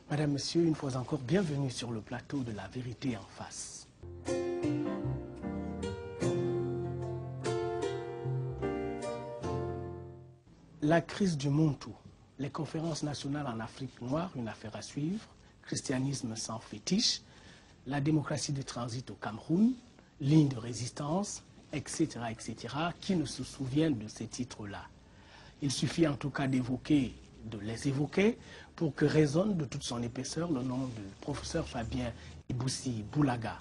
Madame, Monsieur, une fois encore, bienvenue sur le plateau de La Vérité en face. La crise du Muntu, les conférences nationales en Afrique noire, une affaire à suivre, christianisme sans fétiche, la démocratie de transit au Cameroun, ligne de résistance, etc., etc. Qui ne se souvient de ces titres-là? Il suffit en tout cas de les évoquer pour que résonne de toute son épaisseur le nom du professeur Fabien Iboussi Boulaga.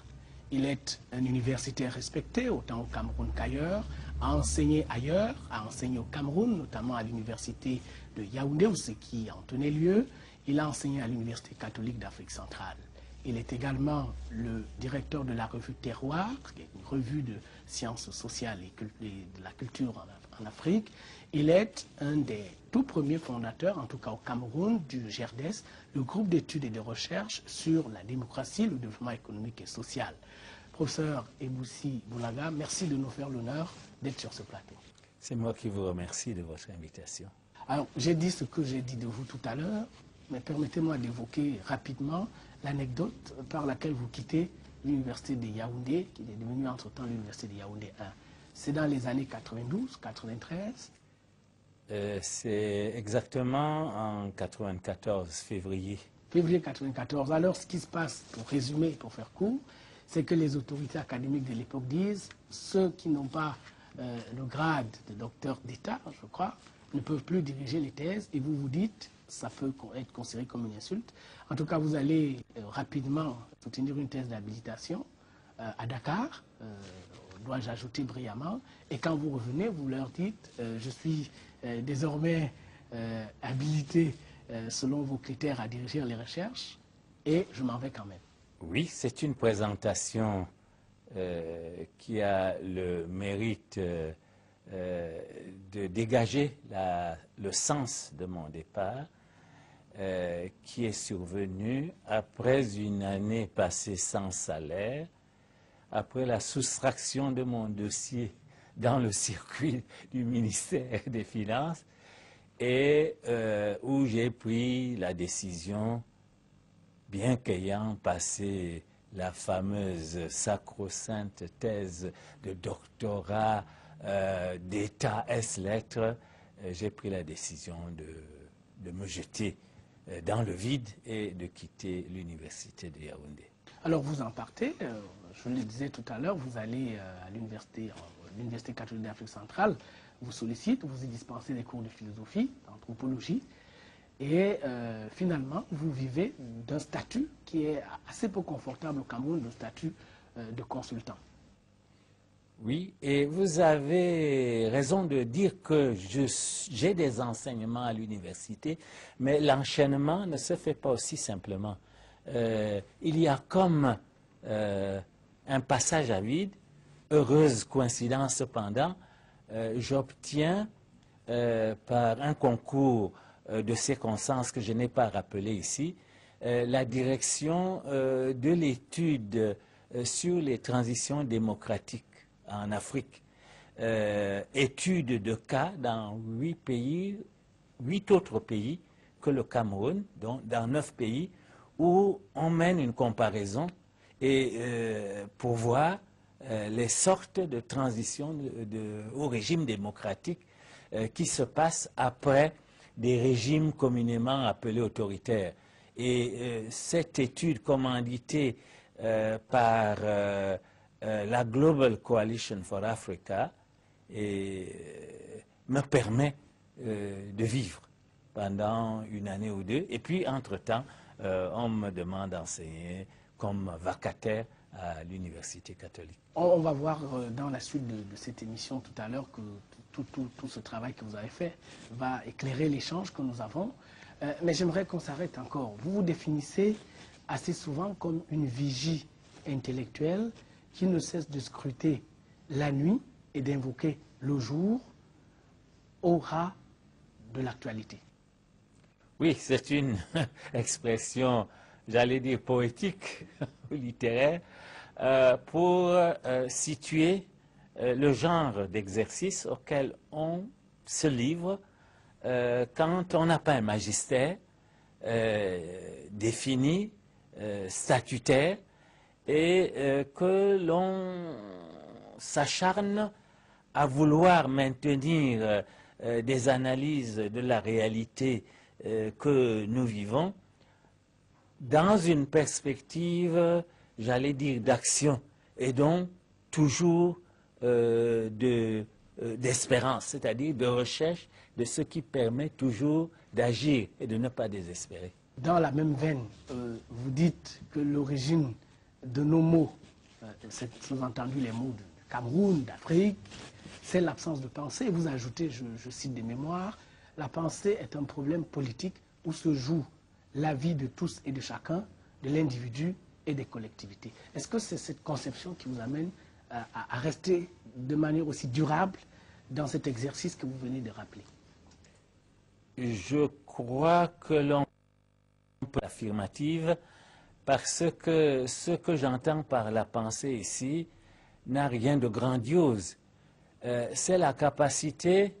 Il est un universitaire respecté, autant au Cameroun qu'ailleurs, a enseigné ailleurs, a enseigné au Cameroun, notamment à l'université de Yaoundé, où ce qui en tenait lieu. Il a enseigné à l'Université catholique d'Afrique centrale. Il est également le directeur de la revue Terroir, qui est une revue de sciences sociales et de la culture en Afrique. Il est un des tout premiers fondateurs, en tout cas au Cameroun, du GERDES, le groupe d'études et de recherche sur la démocratie, le développement économique et social. Professeur Iboussi Boulaga, merci de nous faire l'honneur d'être sur ce plateau. C'est moi qui vous remercie de votre invitation. Alors, j'ai dit ce que j'ai dit de vous tout à l'heure, mais permettez-moi d'évoquer rapidement l'anecdote par laquelle vous quittez l'université de Yaoundé, qui est devenue entre-temps l'université de Yaoundé 1. C'est dans les années 92, 93. C'est exactement en 94, février. Février 94. Alors, ce qui se passe, pour résumer, pour faire court, c'est que les autorités académiques de l'époque disent ceux qui n'ont pas le grade de docteur d'État, je crois, ne peuvent plus diriger les thèses, et vous vous dites, ça peut être considéré comme une insulte. En tout cas, vous allez rapidement soutenir une thèse d'habilitation à Dakar, dois-je ajouter brillamment, et quand vous revenez, vous leur dites, je suis désormais habilité selon vos critères à diriger les recherches, et je m'en vais quand même. Oui, c'est une présentation qui a le mérite de dégager le sens de mon départ, qui est survenu après une année passée sans salaire, après la soustraction de mon dossier dans le circuit du ministère des Finances, et où j'ai pris la décision, bien qu'ayant passé la fameuse sacro-sainte thèse de doctorat d'État S-lettres, j'ai pris la décision de me jeter dans le vide et de quitter l'université de Yaoundé. Alors vous en partez, je le disais tout à l'heure, vous allez à l'université catholique d'Afrique centrale, vous sollicite, vous y dispensez des cours de philosophie, d'anthropologie, et finalement vous vivez d'un statut qui est assez peu confortable au Cameroun, le statut de consultant. Oui, et vous avez raison de dire que j'ai des enseignements à l'université, mais l'enchaînement ne se fait pas aussi simplement. Il y a comme un passage à vide, heureuse coïncidence cependant, j'obtiens par un concours de circonstances que je n'ai pas rappelé ici, la direction de l'étude sur les transitions démocratiques en Afrique, étude de cas dans 8 autres pays que le Cameroun, donc dans 9 pays, où on mène une comparaison et pour voir les sortes de transitions au régime démocratique qui se passent après des régimes communément appelés autoritaires. Et cette étude commanditée par la Global Coalition for Africa me permet de vivre pendant une année ou deux. Et puis, entre-temps, on me demande d'enseigner comme vacataire à l'Université catholique. On va voir dans la suite de cette émission tout à l'heure que tout ce travail que vous avez fait va éclairer l'échange que nous avons. Mais j'aimerais qu'on s'arrête encore. Vous vous définissez assez souvent comme une vigie intellectuelle qui ne cesse de scruter la nuit et d'invoquer le jour au ras de l'actualité. Oui, c'est une expression, j'allais dire poétique ou littéraire, pour situer le genre d'exercice auquel on se livre quand on n'a pas un magistère, définis, statutaires, et que l'on s'acharne à vouloir maintenir des analyses de la réalité que nous vivons dans une perspective, j'allais dire, d'action, et donc toujours d'espérance, c'est-à-dire de recherche de ce qui permet toujours d'agir et de ne pas désespérer. Dans la même veine, vous dites que l'origine de nos mots, c'est sous-entendu les mots de Cameroun, d'Afrique, c'est l'absence de pensée. Vous ajoutez, je cite des mémoires, la pensée est un problème politique où se joue la vie de tous et de chacun, de l'individu et des collectivités. Est-ce que c'est cette conception qui vous amène à rester de manière aussi durable dans cet exercice que vous venez de rappeler? Je crois que l'on peut l'affirmative parce que ce que j'entends par la pensée ici n'a rien de grandiose. C'est la capacité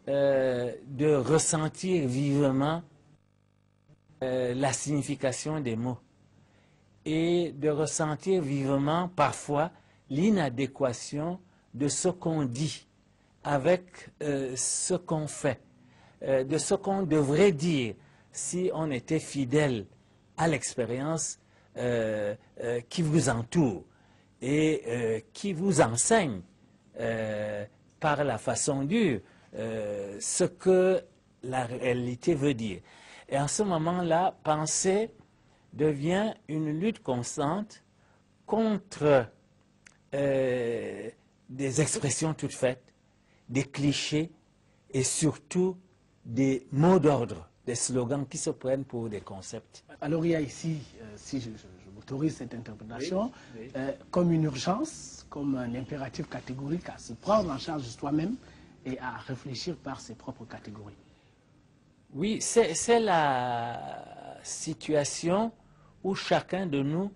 de ressentir vivement la signification des mots et de ressentir vivement parfois l'inadéquation de ce qu'on dit avec ce qu'on fait, de ce qu'on devrait dire si on était fidèle à l'expérience qui vous entoure et qui vous enseigne par la façon dure ce que la réalité veut dire. Et en ce moment-là, penser devient une lutte constante contre des expressions toutes faites, des clichés et surtout des mots d'ordre, des slogans qui se prennent pour des concepts. Alors il y a ici, si je m'autorise cette interprétation, comme une urgence, comme un impératif catégorique à se prendre en charge de soi-même et à réfléchir par ses propres catégories. Oui, c'est la situation où chacun de nous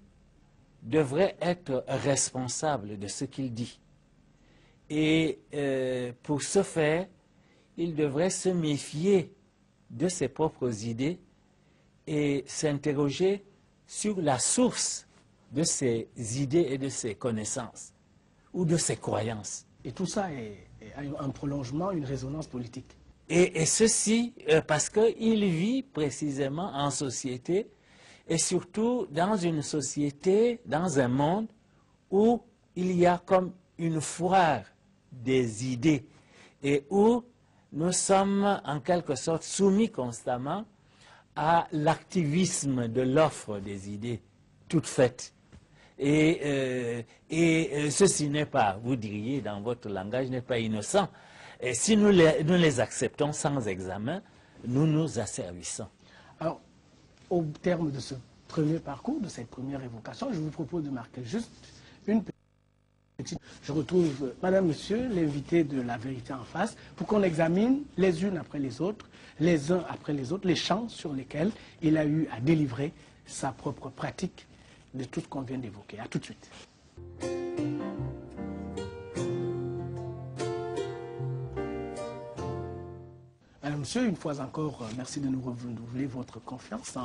devrait être responsable de ce qu'il dit. Et pour ce faire, il devrait se méfier de ses propres idées et s'interroger sur la source de ses idées et de ses connaissances ou de ses croyances. Et tout ça a un prolongement, une résonance politique. Et ceci parce qu'il vit précisément en société et surtout dans une société, dans un monde où il y a comme une foire des idées et où nous sommes en quelque sorte soumis constamment à l'activisme de l'offre des idées toutes faites. Et ceci n'est pas, vous diriez dans votre langage, n'est pas innocent. Et si nous les acceptons sans examen, nous nous asservissons. Alors, au terme de ce premier parcours, de cette première évocation, je vous propose de marquer juste une petite... Je retrouve Madame, Monsieur, l'invité de La Vérité en face, pour qu'on examine les unes après les autres, les uns après les autres, les champs sur lesquels il a eu à délivrer sa propre pratique de tout ce qu'on vient d'évoquer. À tout de suite. Madame, Monsieur, une fois encore, merci de nous renouveler votre confiance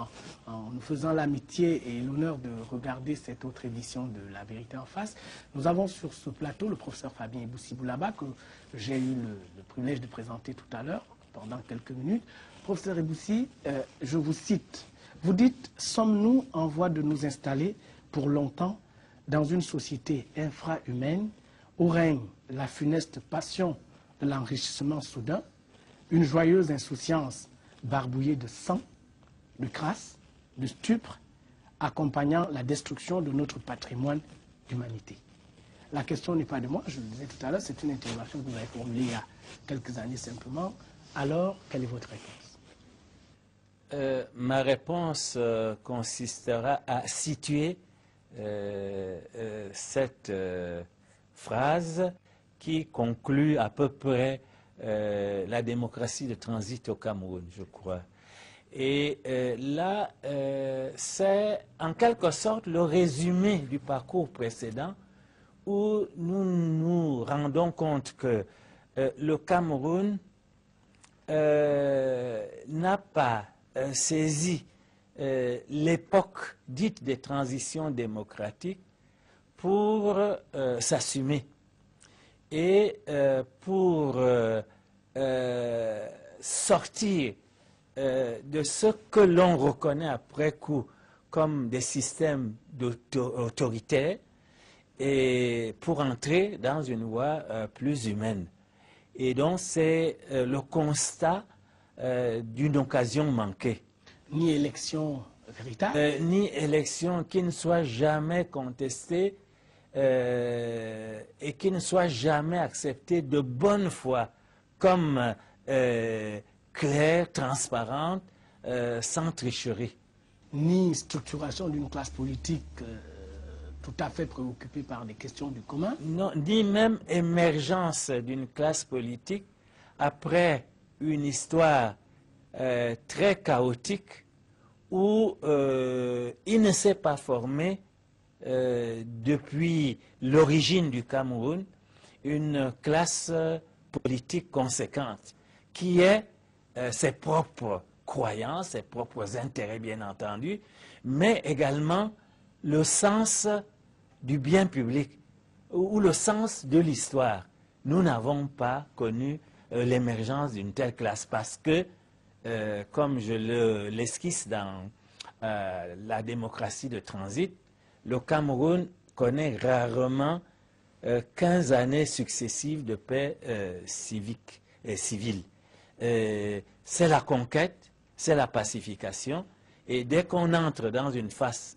en nous faisant l'amitié et l'honneur de regarder cette autre édition de La Vérité en face. Nous avons sur ce plateau le professeur Fabien Eboussi Boulaba, que j'ai eu le privilège de présenter tout à l'heure, pendant quelques minutes. Professeur Eboussi, je vous cite. Vous dites, sommes-nous en voie de nous installer pour longtemps dans une société infra-humaine où règne la funeste passion de l'enrichissement soudain, une joyeuse insouciance barbouillée de sang, de crasse, de stupre, accompagnant la destruction de notre patrimoine d'humanité. La question n'est pas de moi, je le disais tout à l'heure, c'est une interrogation que vous avez formulée il y a quelques années simplement. Alors, quelle est votre réponse? Ma réponse consistera à situer cette phrase qui conclut à peu près la démocratie de transit au Cameroun, je crois. Et là, c'est en quelque sorte le résumé du parcours précédent où nous nous rendons compte que le Cameroun n'a pas saisi l'époque dite des transitions démocratiques pour s'assumer et pour sortir de ce que l'on reconnaît après coup comme des systèmes autoritaires et pour entrer dans une voie plus humaine. Et donc c'est le constat d'une occasion manquée. Ni élection véritable. Ni élection qui ne soit jamais contestée et qui ne soit jamais acceptée de bonne foi comme claire, transparente, sans tricherie. Ni structuration d'une classe politique tout à fait préoccupée par des questions du commun. Non, ni même émergence d'une classe politique après une histoire très chaotique où il ne s'est pas formé depuis l'origine du Cameroun une classe politique conséquente qui ait ses propres croyances, ses propres intérêts bien entendu, mais également le sens du bien public ou le sens de l'histoire. Nous n'avons pas connu l'émergence d'une telle classe parce que, comme je l'esquisse dans la démocratie de transit, le Cameroun connaît rarement 15 années successives de paix civique et civile. C'est la conquête, c'est la pacification, et dès qu'on entre dans une phase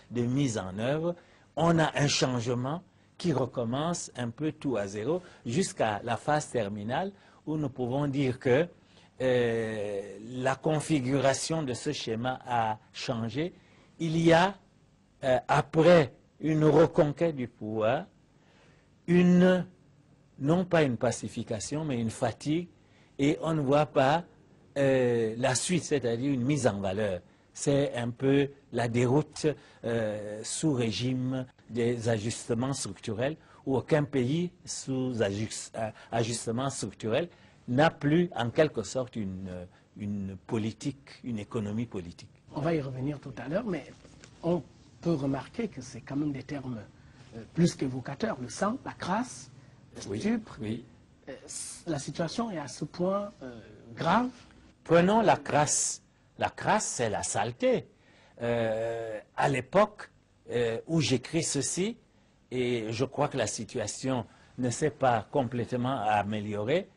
de mise en œuvre, on a un changement qui recommence un peu tout à zéro jusqu'à la phase terminale où nous pouvons dire que la configuration de ce schéma a changé. Il y a, après une reconquête du pouvoir, non pas une pacification, mais une fatigue, et on ne voit pas la suite, c'est-à-dire une mise en valeur. C'est un peu la déroute sous régime des ajustements structurels, où aucun pays sous ajustement structurel n'a plus en quelque sorte une politique, une économie politique. On va y revenir tout à l'heure, mais on peut remarquer que c'est quand même des termes plus qu'évocateurs. Le sang, la crasse, le stupre. Oui. La situation est à ce point grave. Prenons la crasse. La crasse, c'est la saleté. À l'époque où j'écris ceci, et je crois que la situation ne s'est pas complètement améliorée,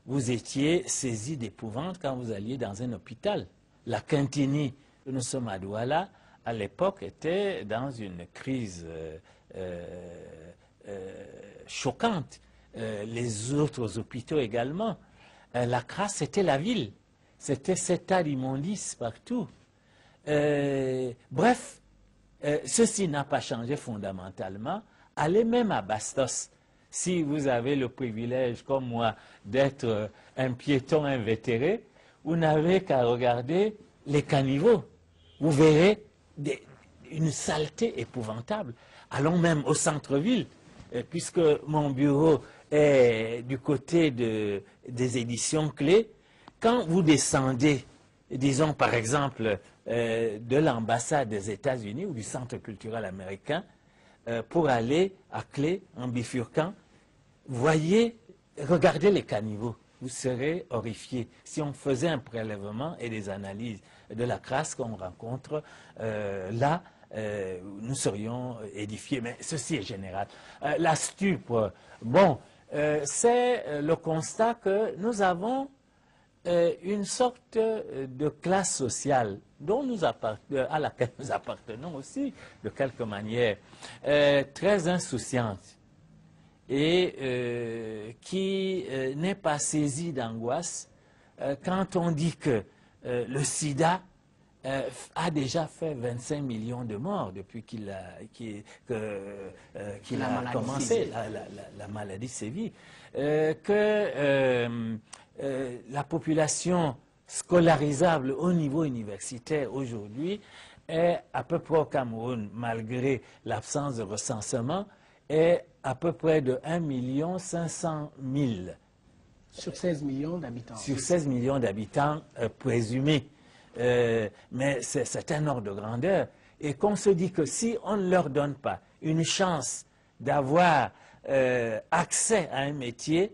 vous étiez saisi d'épouvante quand vous alliez dans un hôpital. La Quintini, nous sommes à Douala, à l'époque était dans une crise choquante. Les autres hôpitaux également. La crasse, c'était la ville. C'était cet tas d'immondices partout. Bref, ceci n'a pas changé fondamentalement. Allez même à Bastos. Si vous avez le privilège, comme moi, d'être un piéton invétéré, vous n'avez qu'à regarder les caniveaux. Vous verrez une saleté épouvantable. Allons même au centre-ville, puisque mon bureau est du côté des éditions Clés. Quand vous descendez, disons par exemple, de l'ambassade des États-Unis ou du Centre culturel américain, pour aller à Clés, en bifurquant, regardez les caniveaux, vous serez horrifiés. Si on faisait un prélèvement et des analyses de la crasse qu'on rencontre là, nous serions édifiés, mais ceci est général. La stupre, bon, c'est le constat que nous avons une sorte de classe sociale à laquelle nous appartenons aussi, de quelque manière, très insouciante et qui n'est pas saisie d'angoisse quand on dit que le sida a déjà fait 25 millions de morts depuis qu'il a commencé, la maladie sévit, que la population scolarisable au niveau universitaire aujourd'hui est à peu près au Cameroun, malgré l'absence de recensement, est à peu près de 1 500 000. Sur 16 millions d'habitants. Sur 16 millions d'habitants présumés. mais c'est un ordre de grandeur. Et qu'on se dit que si on ne leur donne pas une chance d'avoir accès à un métier,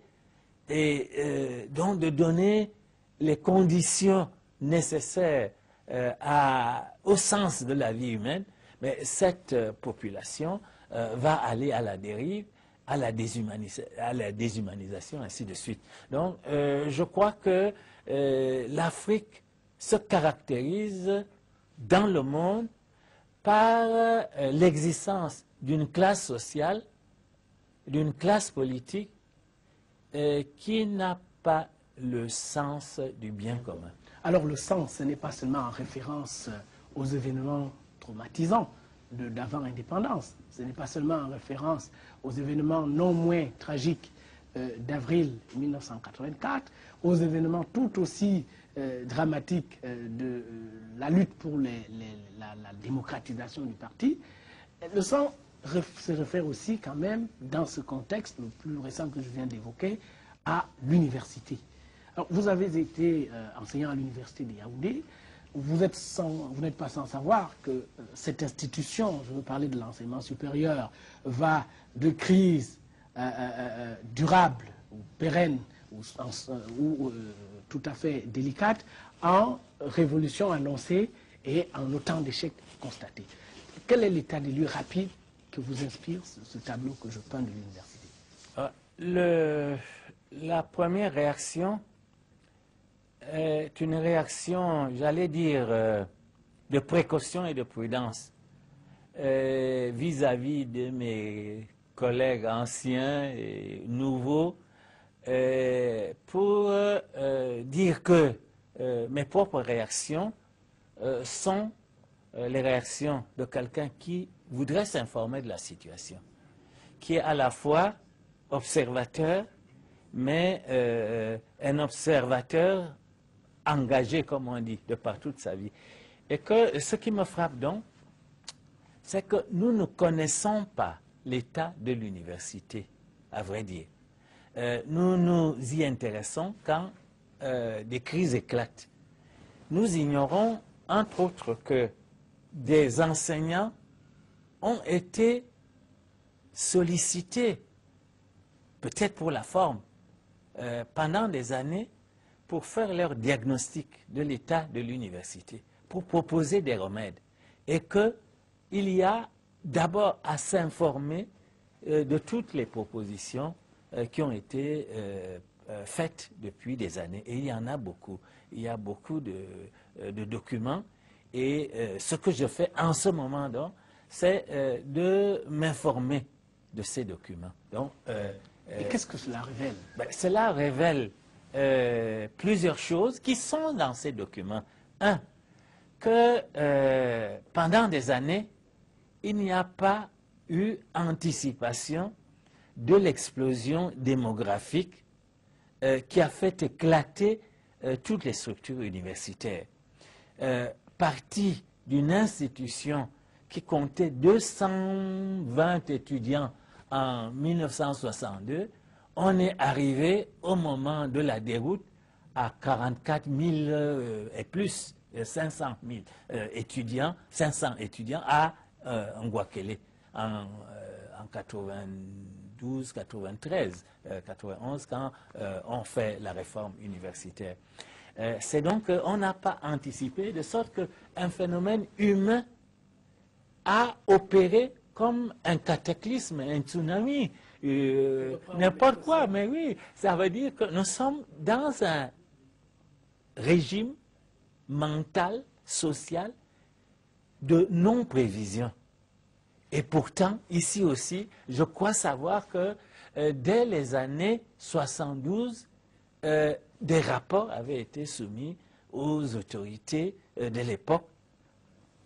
et donc de donner les conditions nécessaires au sens de la vie humaine, mais cette population va aller à la dérive, à la déshumanisation, ainsi de suite. Donc, je crois que l'Afrique se caractérise dans le monde par l'existence d'une classe sociale, d'une classe politique qui n'a pas le sens du bien commun. Alors le sens, ce n'est pas seulement en référence aux événements traumatisants d'avant-indépendance, ce n'est pas seulement en référence aux événements non moins tragiques d'avril 1984, aux événements tout aussi dramatiques de la lutte pour la démocratisation du parti. Le sens se réfère aussi quand même, dans ce contexte le plus récent que je viens d'évoquer, à l'université. Alors, vous avez été enseignant à l'université de Yaoundé. Vous n'êtes pas sans savoir que cette institution, je veux parler de l'enseignement supérieur, va de crise durable ou pérenne ou tout à fait délicate en révolution annoncée et en autant d'échecs constatés. Quel est l'état des lieux rapide que vous inspire ce tableau que je peins de l'université? La première réaction est une réaction, j'allais dire, de précaution et de prudence vis-à-vis de mes collègues anciens et nouveaux, pour dire que mes propres réactions sont les réactions de quelqu'un qui voudrait s'informer de la situation, qui est à la fois observateur, mais un observateur engagé, comme on dit, de par toute sa vie. Et que ce qui me frappe donc, c'est que nous ne connaissons pas l'état de l'université, à vrai dire. Nous nous y intéressons quand des crises éclatent. Nous ignorons, entre autres, que des enseignants ont été sollicités, peut-être pour la forme, pendant des années, pour faire leur diagnostic de l'état de l'université, pour proposer des remèdes. Et qu'il y a d'abord à s'informer de toutes les propositions qui ont été faites depuis des années. Et il y en a beaucoup. Il y a beaucoup de documents. Et ce que je fais en ce moment, donc, c'est de m'informer de ces documents. Donc, et qu'est-ce que cela révèle? Cela révèle plusieurs choses qui sont dans ces documents. Un, que pendant des années, il n'y a pas eu anticipation de l'explosion démographique qui a fait éclater toutes les structures universitaires. Parti d'une institution qui comptait 220 étudiants en 1962, on est arrivé au moment de la déroute à 44 000 et plus, 500 000 étudiants, 500 étudiants à Ngouakélé en 92, 93, 91 quand on fait la réforme universitaire. C'est donc qu'on n'a pas anticipé, de sorte qu'un phénomène humain a opéré comme un cataclysme, un tsunami, n'importe quoi, mais oui, ça veut dire que nous sommes dans un régime mental, social, de non-prévision. Et pourtant, ici aussi, je crois savoir que dès les années 72, des rapports avaient été soumis aux autorités de l'époque,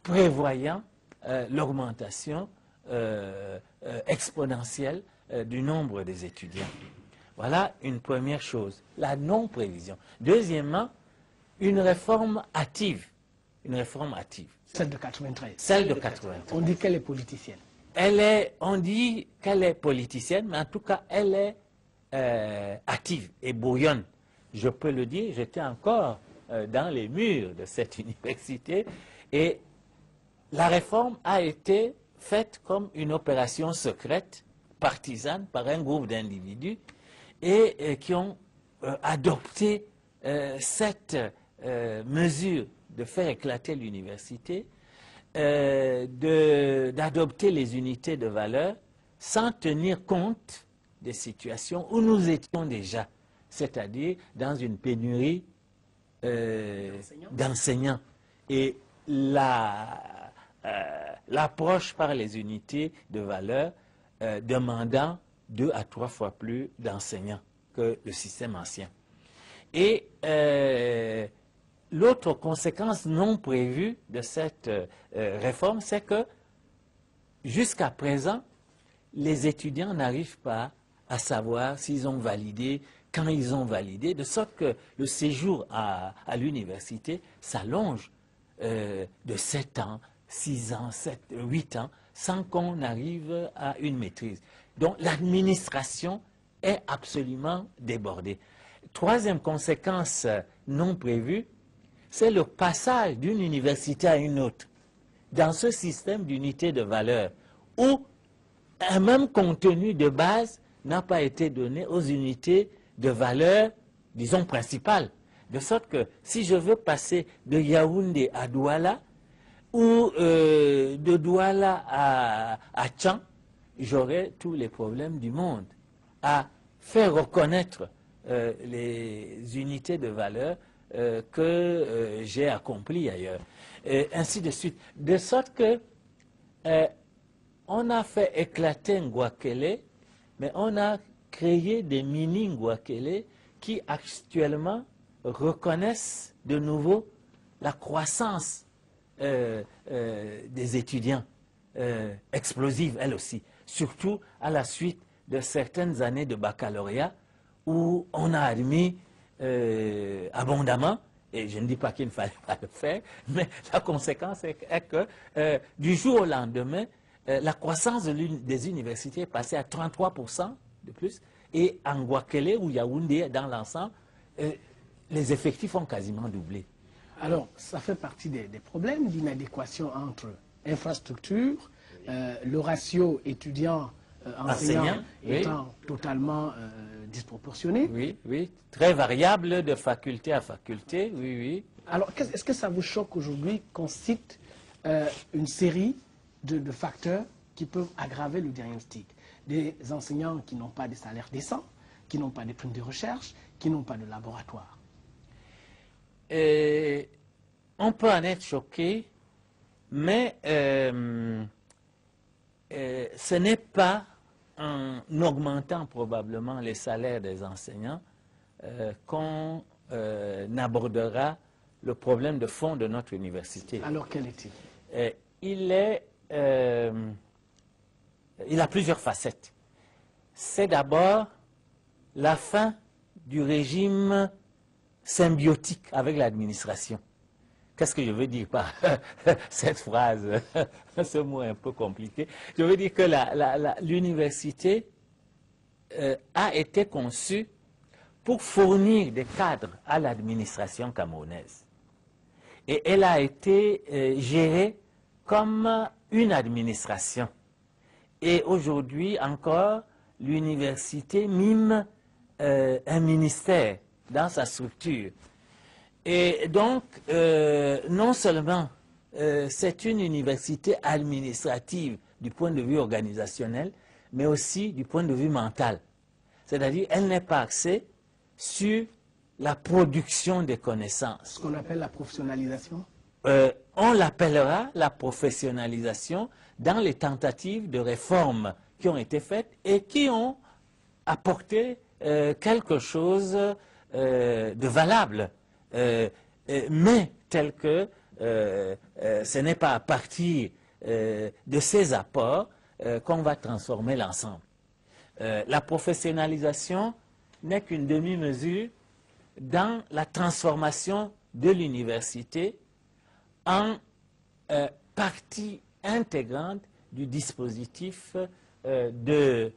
prévoyant l'augmentation exponentielle du nombre des étudiants. Voilà une première chose, la non-prévision. Deuxièmement, une réforme hâtive. Une réforme hâtive. Celle de 93. Celle de 93. On dit qu'elle est politicienne. On dit qu'elle est politicienne, mais en tout cas, elle est hâtive et bouillonne. Je peux le dire, j'étais encore dans les murs de cette université. Et la réforme a été faite comme une opération secrète, partisane, par un groupe d'individus et qui ont adopté cette mesure de faire éclater l'université, d'adopter les unités de valeur sans tenir compte des situations où nous étions déjà, c'est-à-dire dans une pénurie d'enseignants. Et l'approche par les unités de valeur demandant 2 à 3 fois plus d'enseignants que le système ancien. Et l'autre conséquence non prévue de cette réforme, c'est que jusqu'à présent, les étudiants n'arrivent pas à savoir s'ils ont validé, quand ils ont validé, de sorte que le séjour à l'université s'allonge de 7 ans, 6 ans, 8 ans, sans qu'on arrive à une maîtrise. Donc l'administration est absolument débordée. Troisième conséquence non prévue, c'est le passage d'une université à une autre, dans ce système d'unité de valeur, où un même contenu de base n'a pas été donné aux unités de valeur, disons, principales. De sorte que si je veux passer de Yaoundé à Douala, ou de Douala à Tchan, j'aurai tous les problèmes du monde à faire reconnaître les unités de valeur que j'ai accomplies ailleurs. Et ainsi de suite. De sorte que on a fait éclater Ngouakele, mais on a créé des mini-Ngouakele qui actuellement reconnaissent de nouveau la croissance des étudiants explosive, elle aussi, surtout à la suite de certaines années de baccalauréat où on a admis abondamment, et je ne dis pas qu'il ne fallait pas le faire, mais la conséquence est que du jour au lendemain, la croissance des universités est passée à 33% de plus, et en Ngouakele ou Yaoundé, dans l'ensemble, les effectifs ont quasiment doublé. Alors, ça fait partie des problèmes d'inadéquation entre infrastructure, le ratio étudiant-enseignant étant totalement disproportionné. Oui, oui, très variable de faculté à faculté, oui, oui. Alors, est-ce que ça vous choque aujourd'hui qu'on cite une série de facteurs qui peuvent aggraver le diagnostic? Des enseignants qui n'ont pas de salaire décent, qui n'ont pas de primes de recherche, qui n'ont pas de laboratoire. On peut en être choqué, mais ce n'est pas en augmentant probablement les salaires des enseignants qu'on abordera le problème de fond de notre université. Alors quel est-il? Il a plusieurs facettes. C'est d'abord la fin du régime symbiotique avec l'administration. Qu'est-ce que je veux dire par cette phrase, ce mot un peu compliqué? Je veux dire que l'université a été conçue pour fournir des cadres à l'administration camerounaise. Et elle a été gérée comme une administration. Et aujourd'hui encore, l'université mime un ministère dans sa structure. Et donc, non seulement c'est une université administrative du point de vue organisationnel, mais aussi du point de vue mental. C'est-à-dire, elle n'est pas axée sur la production des connaissances. Ce qu'on appelle la professionnalisation? On l'appellera la professionnalisation dans les tentatives de réforme qui ont été faites et qui ont apporté quelque chose de valable. Mais tel que ce n'est pas à partir de ces apports qu'on va transformer l'ensemble. La professionnalisation n'est qu'une demi-mesure dans la transformation de l'université en partie intégrante du dispositif de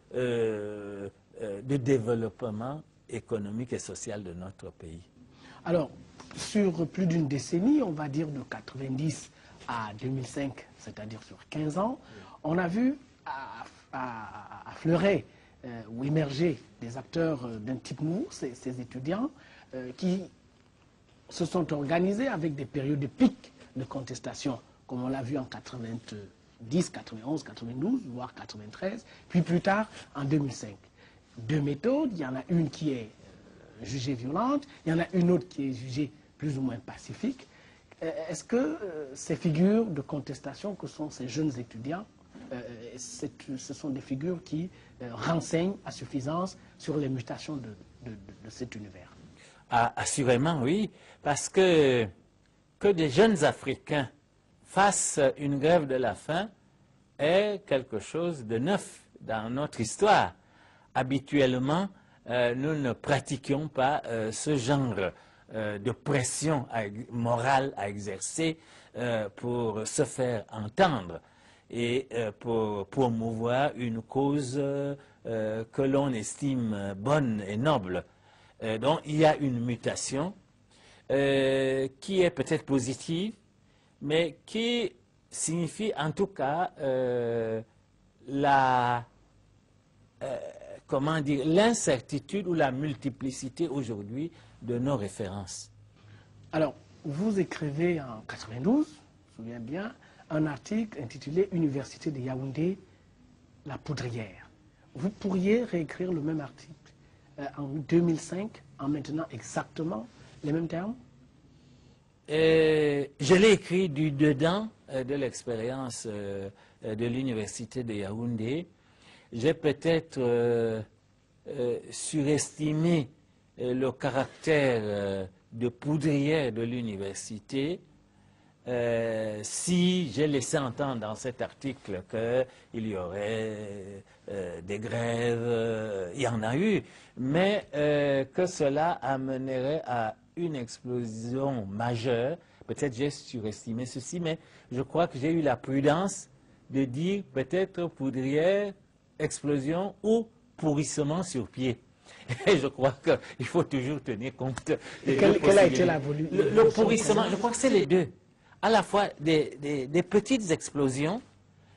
développement économique et social de notre pays. Alors, sur plus d'une décennie, on va dire de 90 à 2005, c'est-à-dire sur 15 ans, on a vu affleurer ou émerger des acteurs d'un type nouveau, ces étudiants qui se sont organisés avec des périodes de pic de contestation, comme on l'a vu en 90, 91, 92, voire 93, puis plus tard en 2005. Deux méthodes, il y en a une qui est jugée violente, il y en a une autre qui est jugée plus ou moins pacifique. Est-ce que ces figures de contestation que sont ces jeunes étudiants, ce sont des figures qui renseignent à suffisance sur les mutations de cet univers? Ah, assurément, oui, parce que des jeunes Africains fassent une grève de la faim est quelque chose de neuf dans notre histoire. Habituellement, nous ne pratiquions pas ce genre de pression morale à exercer pour se faire entendre et pour promouvoir une cause que l'on estime bonne et noble. Donc il y a une mutation qui est peut-être positive, mais qui signifie en tout cas comment dire, l'incertitude ou la multiplicité aujourd'hui de nos références. Alors, vous écrivez en 92, je me souviens bien, un article intitulé « Université de Yaoundé, la poudrière ». Vous pourriez réécrire le même article en 2005, en maintenant exactement les mêmes termes? Je l'ai écrit du dedans de l'expérience de l'Université de Yaoundé. J'ai peut-être surestimé le caractère de poudrière de l'université si j'ai laissé entendre dans cet article qu'il y aurait des grèves, il y en a eu, mais que cela amènerait à une explosion majeure. Peut-être j'ai surestimé ceci, mais je crois que j'ai eu la prudence de dire peut-être poudrière, explosion ou pourrissement sur pied. Et je crois qu'il faut toujours tenir compte des deux Quelle a été la volume? Le pourrissement, je crois que c'est les deux. À la fois des petites explosions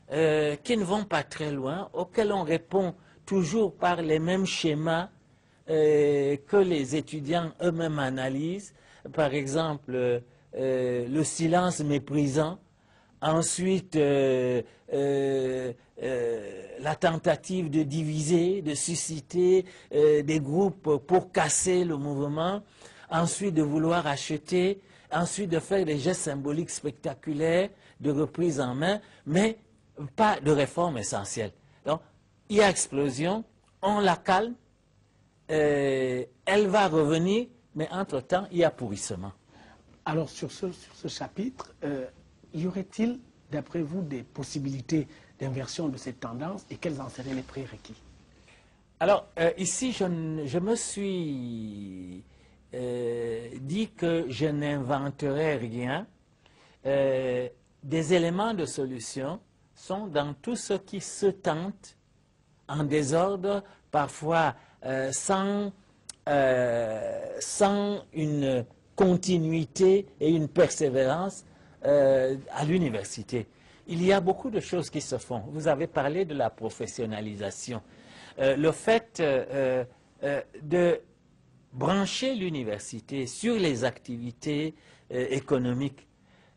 qui ne vont pas très loin, auxquelles on répond toujours par les mêmes schémas que les étudiants eux-mêmes analysent. Par exemple, le silence méprisant. Ensuite, la tentative de diviser, de susciter des groupes pour casser le mouvement. Ensuite, de vouloir acheter. Ensuite, de faire des gestes symboliques spectaculaires, de reprise en main, mais pas de réforme essentielle. Donc, il y a explosion, on la calme, elle va revenir, mais entre-temps, il y a pourrissement. Alors, sur ce chapitre, y aurait-il, d'après vous, des possibilités d'inversion de cette tendance et quels en seraient les prérequis? Alors, ici, je me suis dit que je n'inventerai rien. Des éléments de solution sont dans tout ce qui se tente en désordre, parfois sans une continuité et une persévérance à l'université. Il y a beaucoup de choses qui se font. Vous avez parlé de la professionnalisation. Le fait de brancher l'université sur les activités économiques,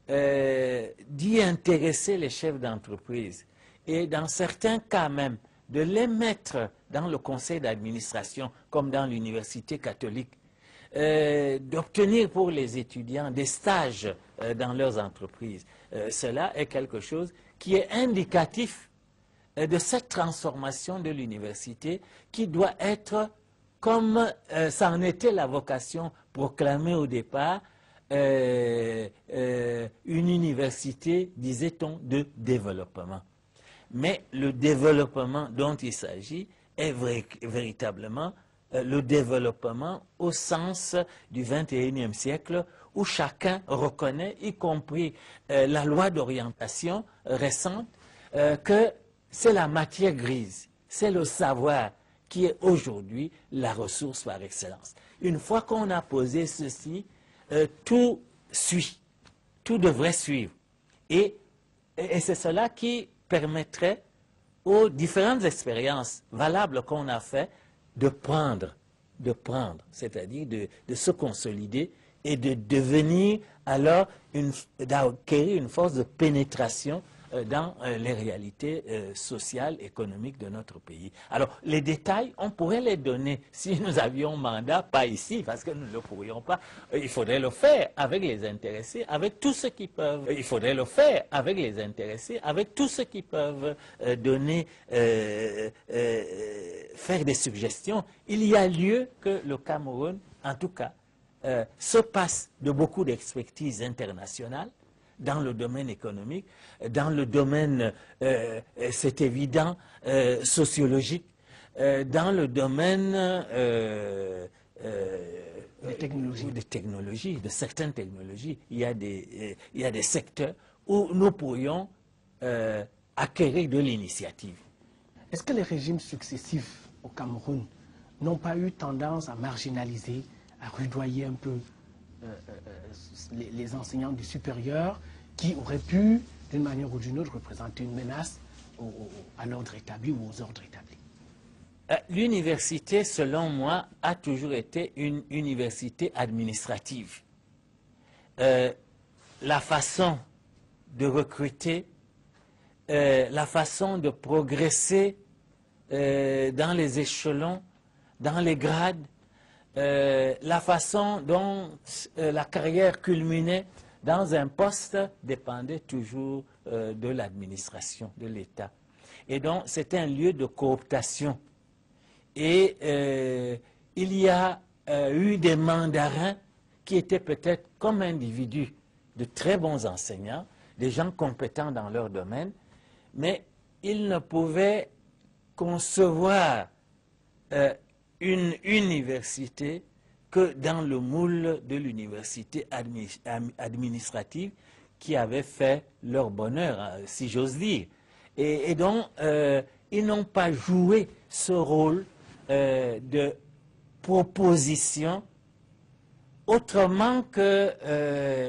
d'y intéresser les chefs d'entreprise et dans certains cas même de les mettre dans le conseil d'administration comme dans l'université catholique, d'obtenir pour les étudiants des stages dans leurs entreprises. Cela est quelque chose qui est indicatif de cette transformation de l'université qui doit être, comme ça en était la vocation proclamée au départ, une université, disait-on, de développement. Mais le développement dont il s'agit est véritablement le développement au sens du XXIe siècle où chacun reconnaît, y compris la loi d'orientation récente, que c'est la matière grise, c'est le savoir qui est aujourd'hui la ressource par excellence. Une fois qu'on a posé ceci, tout suit, tout devrait suivre. Et c'est cela qui permettrait aux différentes expériences valables qu'on a fait de prendre, c'est-à-dire de se consolider et de devenir alors, d'acquérir une force de pénétration dans les réalités sociales, économiques de notre pays. Alors, les détails, on pourrait les donner si nous avions mandat, pas ici, parce que nous ne le pourrions pas. Il faudrait le faire avec les intéressés, avec tous ceux qui peuvent. Il faudrait le faire avec les intéressés, avec tous ceux qui peuvent donner, faire des suggestions. Il y a lieu que le Cameroun, en tout cas, se passe de beaucoup d'expertise internationale dans le domaine économique, dans le domaine, c'est évident, sociologique, dans le domaine des technologies, de certaines technologies. Il y a des secteurs où nous pourrions acquérir de l'initiative. Est-ce que les régimes successifs au Cameroun n'ont pas eu tendance à marginaliser, à rudoyer un peu les enseignants du supérieur qui auraient pu, d'une manière ou d'une autre, représenter une menace à l'ordre établi ou aux ordres établis? L'université, selon moi, a toujours été une université administrative. La façon de recruter, la façon de progresser dans les échelons, dans les grades, la façon dont la carrière culminait dans un poste dépendait toujours de l'administration, de l'État. Et donc, c'est un lieu de cooptation. Et il y a eu des mandarins qui étaient peut-être comme individus de très bons enseignants, des gens compétents dans leur domaine, mais ils ne pouvaient concevoir une université que dans le moule de l'université administrative qui avait fait leur bonheur, si j'ose dire. Et donc, ils n'ont pas joué ce rôle de proposition autrement que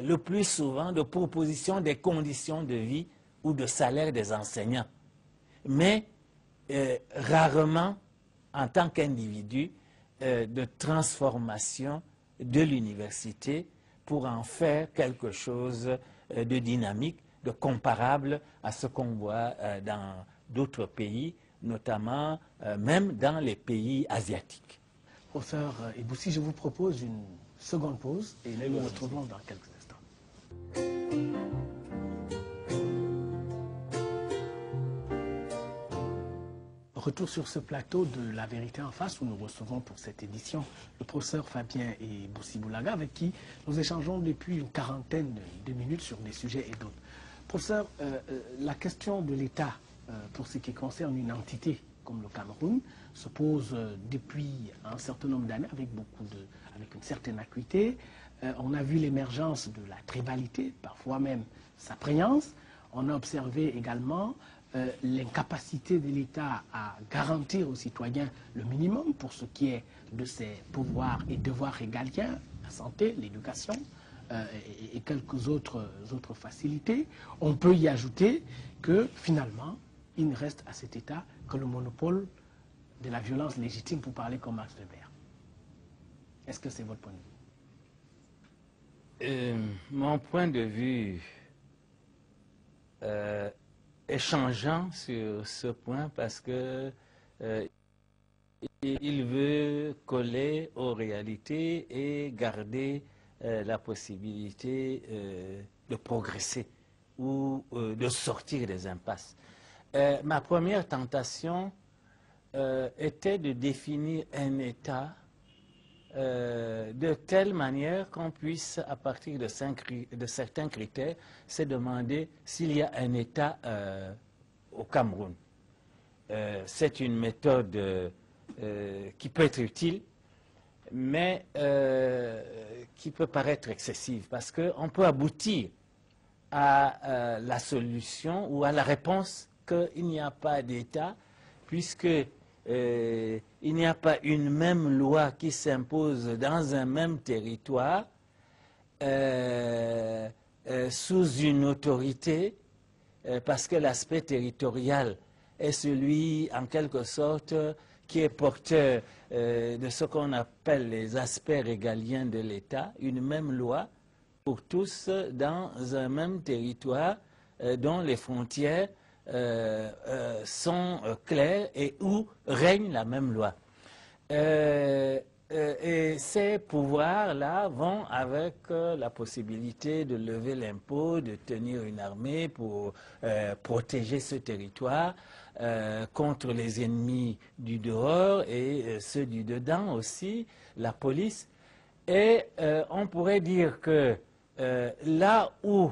le plus souvent de proposition des conditions de vie ou de salaire des enseignants. Mais rarement en tant qu'individu, de transformation de l'université pour en faire quelque chose de dynamique, de comparable à ce qu'on voit dans d'autres pays, notamment même dans les pays asiatiques. Professeur Eboussi, je vous propose une seconde pause et nous nous retrouvons dans quelques instants. Retour sur ce plateau de La Vérité en face où nous recevons pour cette édition le professeur Fabien Eboussi Boulaga avec qui nous échangeons depuis une quarantaine de minutes sur des sujets et d'autres. Professeur, la question de l'État pour ce qui concerne une entité comme le Cameroun se pose depuis un certain nombre d'années avec une certaine acuité. On a vu l'émergence de la tribalité, parfois même sa prégnance. On a observé également l'incapacité de l'État à garantir aux citoyens le minimum pour ce qui est de ses pouvoirs et devoirs régaliens, la santé, l'éducation et quelques autres facilités. On peut y ajouter que finalement, il ne reste à cet État que le monopole de la violence légitime, pour parler comme Max Weber. Est-ce que c'est votre point de vue? Mon point de vue est changeant sur ce point parce que il veut coller aux réalités et garder la possibilité de progresser ou de sortir des impasses. Ma première tentation était de définir un État de telle manière qu'on puisse, à partir de certains critères, se demander s'il y a un État au Cameroun. C'est une méthode qui peut être utile, mais qui peut paraître excessive, parce qu'on peut aboutir à la solution ou à la réponse qu'il n'y a pas d'État, puisque il n'y a pas une même loi qui s'impose dans un même territoire sous une autorité, parce que l'aspect territorial est celui, en quelque sorte, qui est porteur de ce qu'on appelle les aspects régaliens de l'État, une même loi pour tous dans un même territoire dont les frontières sont claires et où règne la même loi. Et ces pouvoirs-là vont avec la possibilité de lever l'impôt, de tenir une armée pour protéger ce territoire contre les ennemis du dehors et ceux du dedans aussi, la police. Et on pourrait dire que là où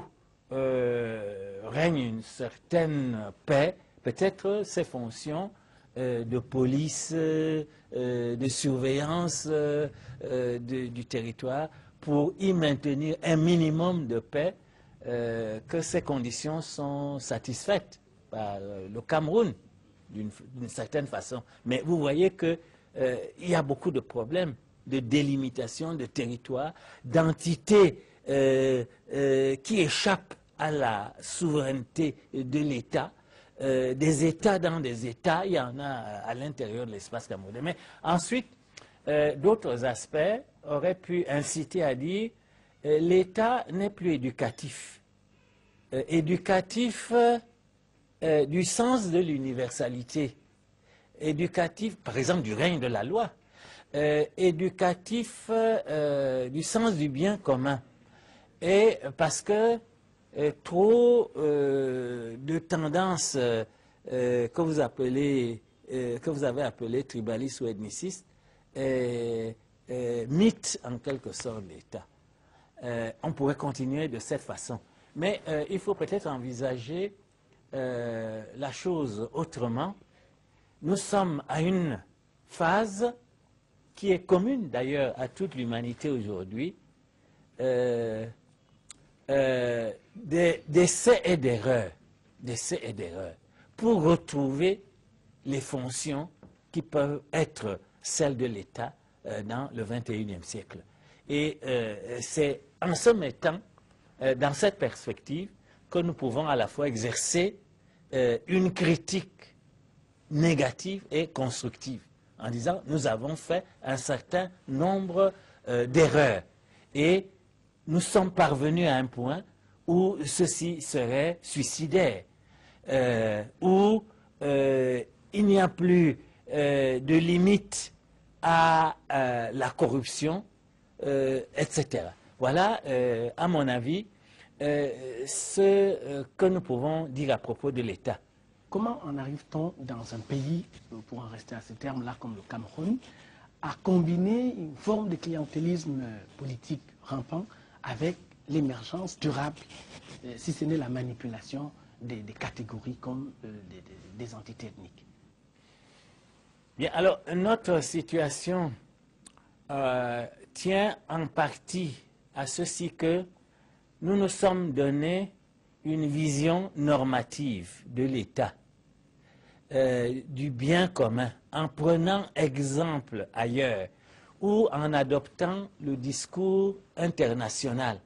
règne une certaine paix, peut-être ces fonctions de police, de surveillance du territoire, pour y maintenir un minimum de paix, que ces conditions sont satisfaites par le Cameroun, d'une certaine façon. Mais vous voyez qu'il y a beaucoup de problèmes de délimitation de territoire, d'entités qui échappent à la souveraineté de l'État, des États dans des États, il y en a à l'intérieur de l'espace camerounais. Mais ensuite, d'autres aspects auraient pu inciter à dire l'État n'est plus éducatif. Éducatif du sens de l'universalité, éducatif, par exemple, du règne de la loi, éducatif du sens du bien commun. Et parce que trop de tendances que vous avez appelées tribalistes ou ethnicistes mythes en quelque sorte l'État. On pourrait continuer de cette façon. Mais il faut peut-être envisager la chose autrement. Nous sommes à une phase qui est commune d'ailleurs à toute l'humanité aujourd'hui, d'essais et d'erreurs, pour retrouver les fonctions qui peuvent être celles de l'État dans le XXIe siècle. Et c'est en se mettant dans cette perspective que nous pouvons à la fois exercer une critique négative et constructive, en disant nous avons fait un certain nombre d'erreurs et nous sommes parvenus à un point où ceci serait suicidaire, où il n'y a plus de limite à la corruption, etc. Voilà, à mon avis, ce que nous pouvons dire à propos de l'État. Comment en arrive-t-on dans un pays, pour en rester à ce terme-là comme le Cameroun, à combiner une forme de clientélisme politique rampant avec l'émergence durable, si ce n'est la manipulation des catégories comme des entités ethniques? Bien, alors notre situation tient en partie à ceci que nous nous sommes donné une vision normative de l'État, du bien commun, en prenant exemple ailleurs ou en adoptant le discours international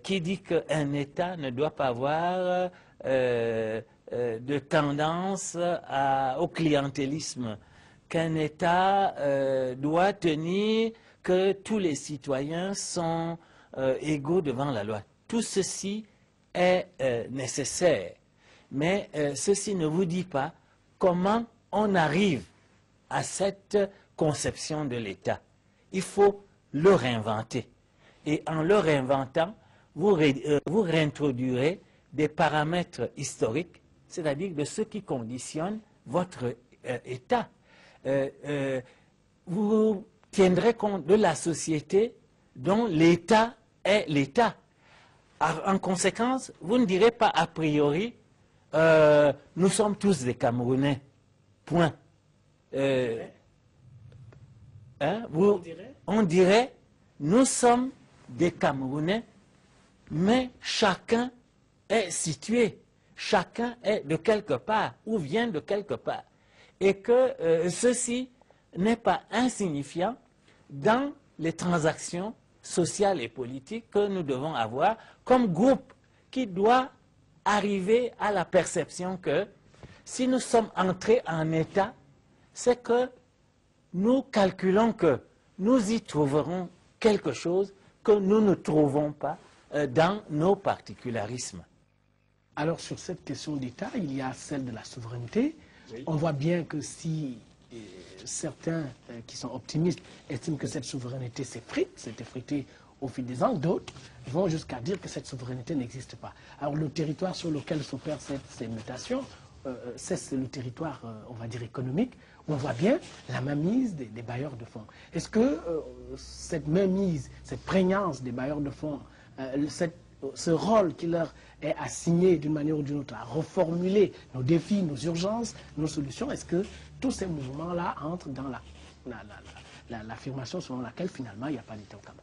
qui dit qu'un État ne doit pas avoir de tendance au clientélisme, qu'un État doit tenir que tous les citoyens sont égaux devant la loi. Tout ceci est nécessaire, mais ceci ne vous dit pas comment on arrive à cette conception de l'État. Il faut le réinventer. Et en le réinventant, vous réintroduirez des paramètres historiques, c'est-à-dire de ce qui conditionne votre État. Vous tiendrez compte de la société dont l'État est l'État. En conséquence, vous ne direz pas a priori nous sommes tous des Camerounais. Point. On dirait nous sommes des Camerounais, mais chacun est situé, chacun est de quelque part ou vient de quelque part. Et que ceci n'est pas insignifiant dans les transactions sociale et politique que nous devons avoir comme groupe qui doit arriver à la perception que si nous sommes entrés en État, c'est que nous calculons que nous y trouverons quelque chose que nous ne trouvons pas dans nos particularismes. Alors sur cette question d'État, il y a celle de la souveraineté. Oui. On voit bien que si certains qui sont optimistes estiment que cette souveraineté s'est effritée au fil des ans, d'autres vont jusqu'à dire que cette souveraineté n'existe pas. Alors le territoire sur lequel s'opèrent ces mutations, c'est le territoire, on va dire, économique, où on voit bien la mainmise des bailleurs de fonds. Est-ce que cette mainmise, cette prégnance des bailleurs de fonds, ce rôle qui leur est assigné d'une manière ou d'une autre à reformuler nos défis, nos urgences, nos solutions, est-ce que tous ces mouvements-là entrent dans l'affirmation selon laquelle finalement il n'y a pas d'État au Cameroun?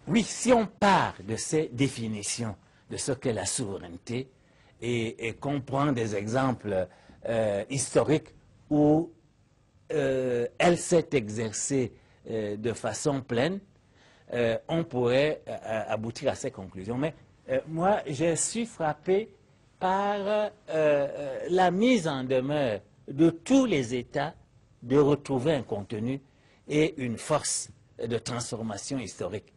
Oui, si on part de ces définitions de ce qu'est la souveraineté et qu'on prend des exemples historiques où elle s'est exercée de façon pleine, on pourrait aboutir à ces conclusions. Mais moi, je suis frappé par la mise en demeure de tous les États de retrouver un contenu et une force de transformation historique.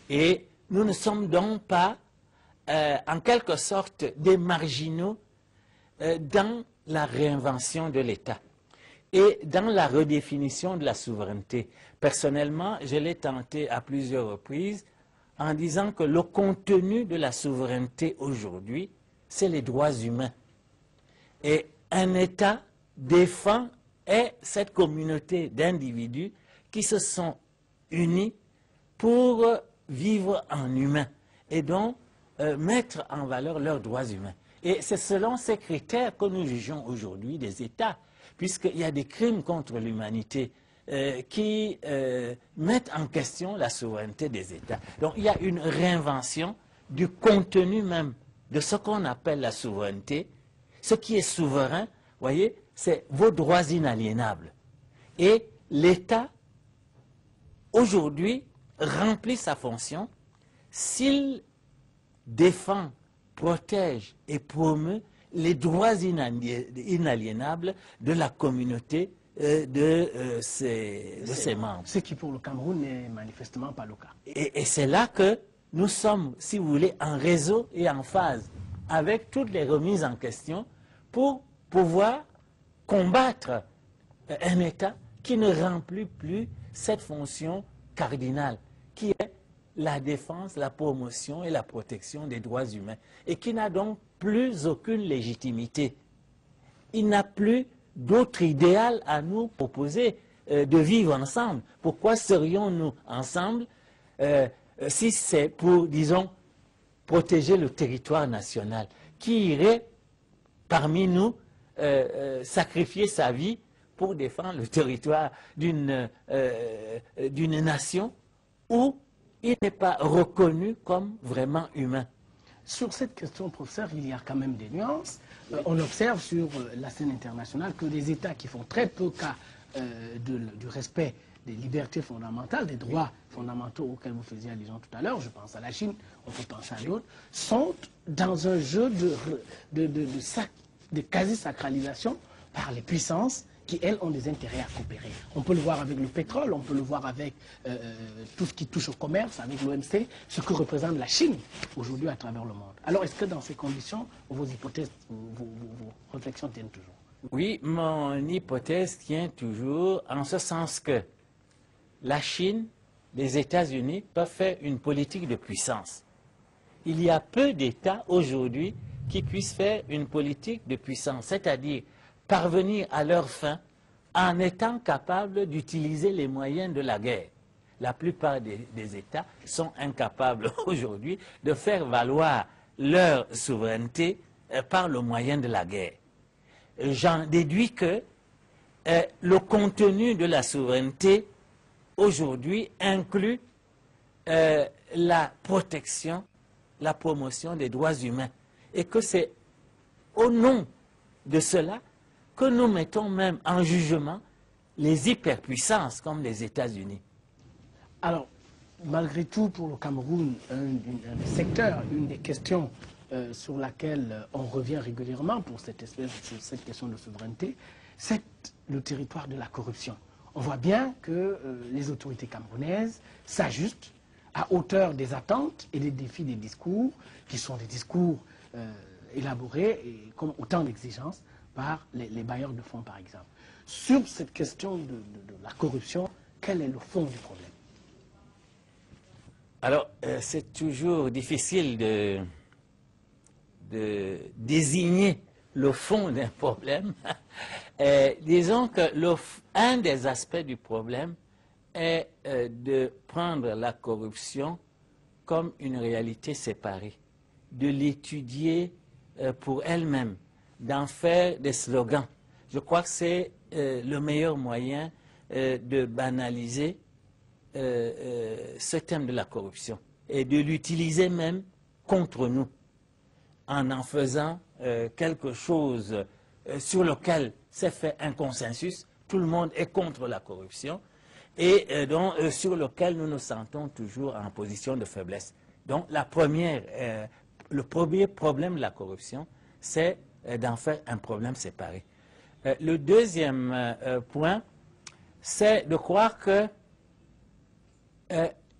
Et nous ne sommes donc pas, en quelque sorte, des marginaux dans la réinvention de l'État et dans la redéfinition de la souveraineté. Personnellement, je l'ai tenté à plusieurs reprises en disant que le contenu de la souveraineté aujourd'hui, c'est les droits humains. Et un État défend cette communauté d'individus qui se sont unis pour vivre en humain et donc mettre en valeur leurs droits humains. Et c'est selon ces critères que nous jugeons aujourd'hui des États, puisqu'il y a des crimes contre l'humanité qui mettent en question la souveraineté des États. Donc il y a une réinvention du contenu même de ce qu'on appelle la souveraineté. Ce qui est souverain, voyez, c'est vos droits inaliénables. Et l'État, aujourd'hui, remplit sa fonction s'il défend, protège et promeut les droits inaliénables de la communauté de ses membres. Ce qui pour le Cameroun n'est manifestement pas le cas. Et c'est là que nous sommes, si vous voulez, en réseau et en phase avec toutes les remises en question pour pouvoir combattre un État qui ne remplit plus cette fonction cardinale, qui est la défense, la promotion et la protection des droits humains, et qui n'a donc plus aucune légitimité. Il n'a plus d'autre idéal à nous proposer de vivre ensemble. Pourquoi serions-nous ensemble si c'est pour, disons, protéger le territoire national? Qui irait parmi nous sacrifier sa vie pour défendre le territoire d'une nation où il n'est pas reconnu comme vraiment humain? Sur cette question, professeur, il y a quand même des nuances. On observe sur la scène internationale que les États qui font très peu cas du respect des libertés fondamentales, des droits fondamentaux auxquels vous faisiez allusion tout à l'heure, je pense à la Chine, on peut penser à d'autres, sont dans un jeu de quasi-sacralisation par les puissances qui, elles, ont des intérêts à coopérer. On peut le voir avec le pétrole, on peut le voir avec tout ce qui touche au commerce, avec l'OMC, ce que représente la Chine aujourd'hui à travers le monde. Alors, est-ce que dans ces conditions, vos hypothèses, vos réflexions tiennent toujours? Oui, mon hypothèse tient toujours en ce sens que la Chine, les États-Unis peuvent faire une politique de puissance. Il y a peu d'États aujourd'hui qui puissent faire une politique de puissance, c'est-à-dire parvenir à leur fin en étant capables d'utiliser les moyens de la guerre. La plupart des États sont incapables aujourd'hui de faire valoir leur souveraineté par le moyen de la guerre. J'en déduis que le contenu de la souveraineté aujourd'hui inclut la protection, la promotion des droits humains. Et que c'est au nom de cela que nous mettons même en jugement les hyperpuissances comme les États-Unis. Alors, malgré tout, pour le Cameroun, un des secteurs, une des questions sur laquelle on revient régulièrement pour cette question de souveraineté, c'est le territoire de la corruption. On voit bien que les autorités camerounaises s'ajustent à hauteur des attentes et des défis des discours, qui sont des discours élaborés et comme autant d'exigences par les bailleurs de fonds, par exemple. Sur cette question de la corruption, quel est le fond du problème? Alors, c'est toujours difficile de désigner le fond d'un problème. Disons que un des aspects du problème est de prendre la corruption comme une réalité séparée, de l'étudier pour elle-même, d'en faire des slogans. Je crois que c'est le meilleur moyen de banaliser ce thème de la corruption et de l'utiliser même contre nous en faisant quelque chose sur lequel s'est fait un consensus. Tout le monde est contre la corruption et sur lequel nous nous sentons toujours en position de faiblesse. Donc le premier problème de la corruption, c'est d'en faire un problème séparé. Le deuxième point, c'est de croire que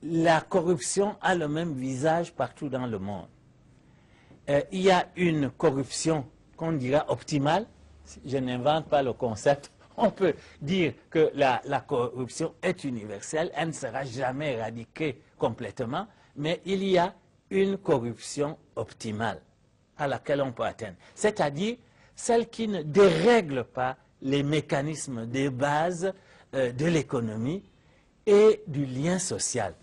la corruption a le même visage partout dans le monde. Il y a une corruption qu'on dira optimale. Je n'invente pas le concept. On peut dire que la corruption est universelle. Elle ne sera jamais éradiquée complètement. Mais il y a une corruption optimale à laquelle on peut atteindre. C'est-à-dire celle qui ne dérègle pas les mécanismes de base de l'économie et du lien social.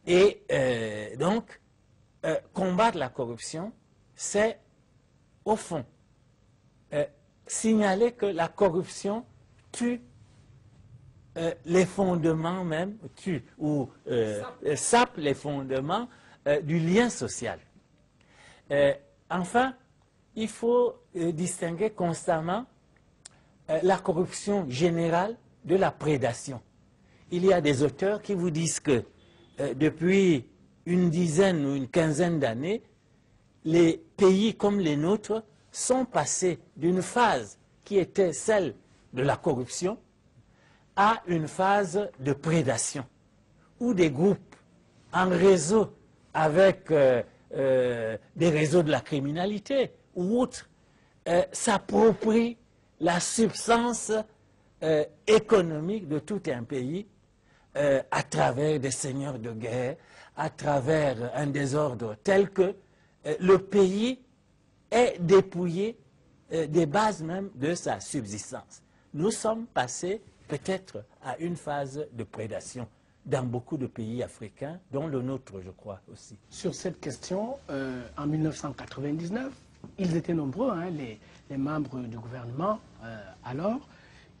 Et donc, combattre la corruption, c'est, au fond, signaler que la corruption tue les fondements même, sape les fondements du lien social. Enfin, il faut distinguer constamment la corruption générale de la prédation. Il y a des auteurs qui vous disent que depuis une dizaine ou une quinzaine d'années, les pays comme les nôtres sont passés d'une phase qui était celle de la corruption à une phase de prédation, où des groupes en réseau avec des réseaux de la criminalité ou autres s'approprient la substance économique de tout un pays à travers des seigneurs de guerre, à travers un désordre tel que le pays est dépouillé des bases même de sa subsistance. Nous sommes passés peut-être à une phase de prédation dans beaucoup de pays africains, dont le nôtre, je crois, aussi. Sur cette question, en 1999, ils étaient nombreux, hein, les membres du gouvernement alors,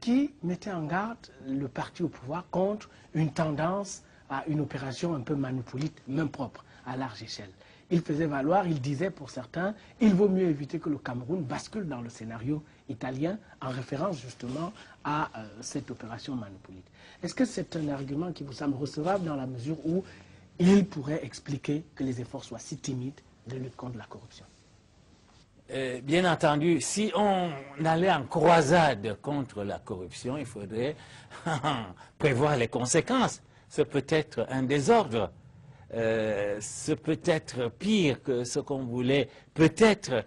qui mettaient en garde le parti au pouvoir contre une tendance à une opération un peu manipolite, même propre, à large échelle. Ils faisaient valoir, ils disaient pour certains, il vaut mieux éviter que le Cameroun bascule dans le scénario italien en référence justement à cette opération manipolite. Est-ce que c'est un argument qui vous semble recevable dans la mesure où il pourrait expliquer que les efforts soient si timides de lutte contre la corruption? Bien entendu, si on allait en croisade contre la corruption, il faudrait prévoir les conséquences. Ce peut être un désordre, ce peut être pire que ce qu'on voulait peut-être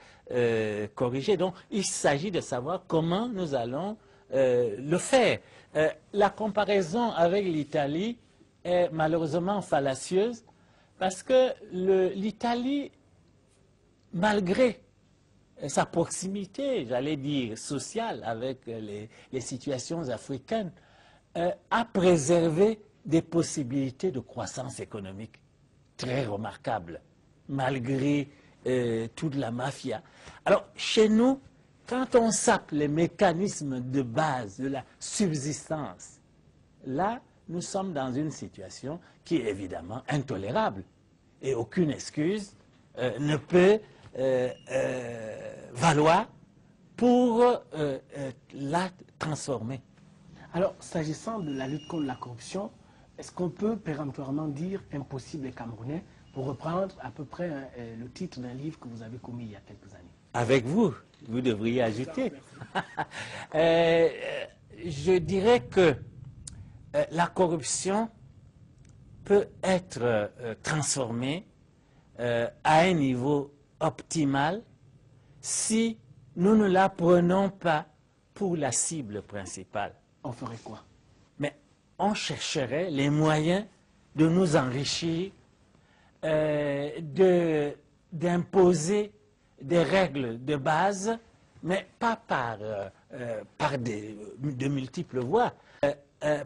corriger. Donc, il s'agit de savoir comment nous allons le faire. La comparaison avec l'Italie est malheureusement fallacieuse parce que l'Italie, malgré sa proximité, j'allais dire, sociale avec les situations africaines, a préservé des possibilités de croissance économique très remarquables, malgré toute la mafia. Alors, chez nous, quand on sape les mécanismes de base de la subsistance, là, nous sommes dans une situation qui est évidemment intolérable. Et aucune excuse ne peut valoir pour la transformer. Alors, s'agissant de la lutte contre la corruption, Est-ce qu'on peut péremptoirement dire impossible et camerounais pour reprendre à peu près le titre d'un livre que vous avez commis il y a quelques années? Avec vous, vous devriez ajouter. Je dirais que la corruption peut être transformée à un niveau optimal si nous ne la prenons pas pour la cible principale. On ferait quoi? Mais on chercherait les moyens de nous enrichir, d'imposer des règles de base, mais pas par de multiples voies,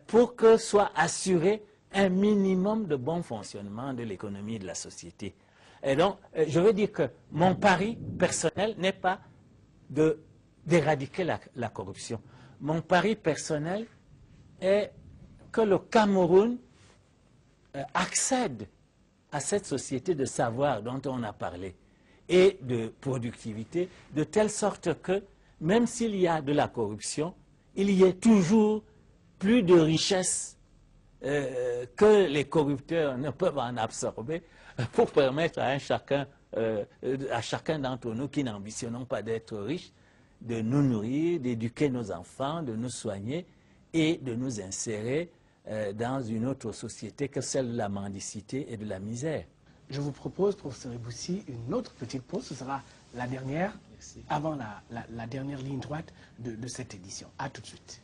pour que soit assuré un minimum de bon fonctionnement de l'économie et de la société. Et donc, je veux dire que mon pari personnel n'est pas d'éradiquer la corruption. Mon pari personnel est que le Cameroun accède à cette société de savoir dont on a parlé et de productivité, de telle sorte que, même s'il y a de la corruption, il y ait toujours plus de richesse que les corrupteurs ne peuvent en absorber pour permettre à chacun d'entre nous qui n'ambitionnons pas d'être riches, de nous nourrir, d'éduquer nos enfants, de nous soigner et de nous insérer dans une autre société que celle de la mendicité et de la misère. Je vous propose, professeur Eboussi, une autre petite pause. Ce sera la dernière, avant la dernière ligne droite de cette édition. A tout de suite.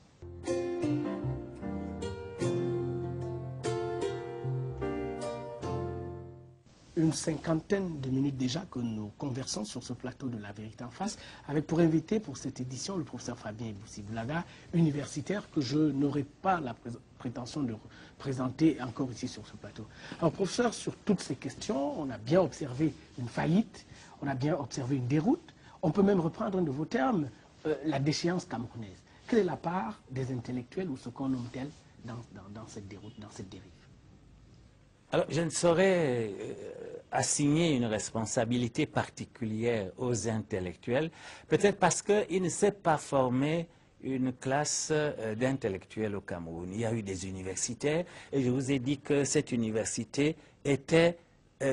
Une cinquantaine de minutes déjà que nous conversons sur ce plateau de La Vérité en face, avec pour invité pour cette édition le professeur Fabien Eboussi-Boulaga, universitaire que je n'aurai pas la prétention de présenter encore ici sur ce plateau. Alors professeur, sur toutes ces questions, on a bien observé une faillite, on a bien observé une déroute, on peut même reprendre un de vos termes, la déchéance camerounaise. Quelle est la part des intellectuels ou ce qu'on nomme tel dans cette déroute, dans cette dérive? Alors, je ne saurais assigner une responsabilité particulière aux intellectuels, peut-être parce qu'ils ne s'est pas formé une classe d'intellectuels au Cameroun. Il y a eu des universitaires, et je vous ai dit que cette université était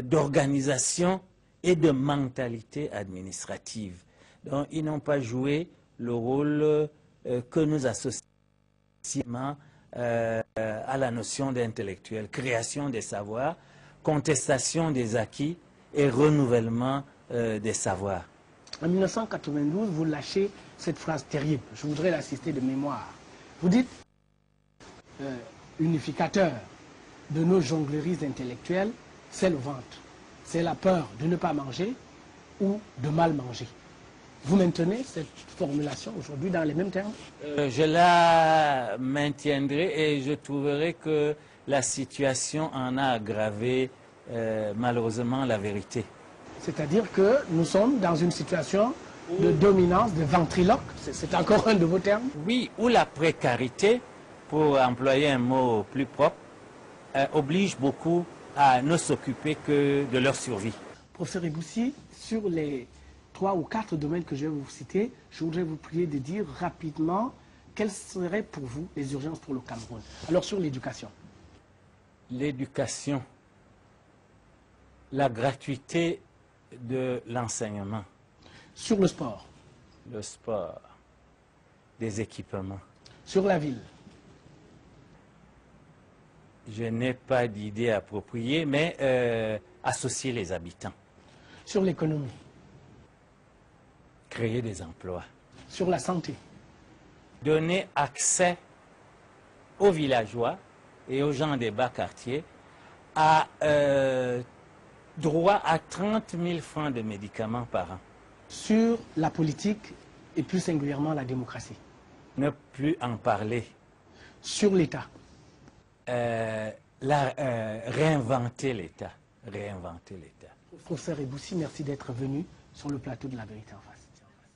d'organisation et de mentalité administrative. Donc, ils n'ont pas joué le rôle que nous associons à la notion d'intellectuel, création des savoirs, contestation des acquis et renouvellement des savoirs. En 1992, vous lâchez cette phrase terrible, je voudrais la citer de mémoire. Vous dites, unificateur de nos jongleries intellectuelles, c'est le ventre. C'est la peur de ne pas manger ou de mal manger. Vous maintenez cette formulation aujourd'hui dans les mêmes termes? Je la maintiendrai et je trouverai que la situation en a aggravé malheureusement la vérité. C'est-à-dire que nous sommes dans une situation de dominance, de ventriloque, c'est encore un de vos termes? Oui, où la précarité, pour employer un mot plus propre, oblige beaucoup à ne s'occuper que de leur survie. Professeur Eboussi, sur les 3 ou 4 domaines que je vais vous citer, je voudrais vous prier de dire rapidement quelles seraient pour vous les urgences pour le Cameroun. Alors sur l'éducation. L'éducation, la gratuité de l'enseignement. Sur le sport. Le sport, des équipements. Sur la ville. Je n'ai pas d'idée appropriée, mais associer les habitants. Sur l'économie. Créer des emplois. Sur la santé. Donner accès aux villageois et aux gens des bas quartiers à droit à 30 000 francs de médicaments par an. Sur la politique et plus singulièrement la démocratie. Ne plus en parler. Sur l'État. Réinventer l'État. Réinventer l'État. Professeur Eboussi, merci d'être venu sur le plateau de La Vérité en face.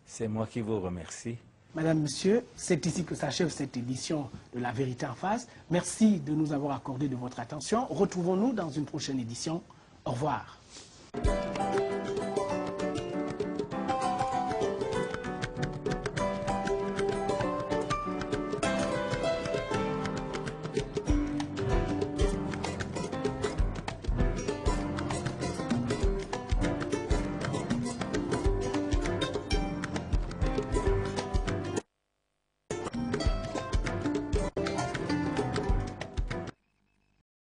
C'est moi qui vous remercie. Madame, Monsieur, c'est ici que s'achève cette édition de La Vérité en face. Merci de nous avoir accordé de votre attention. Retrouvons-nous dans une prochaine édition. Au revoir.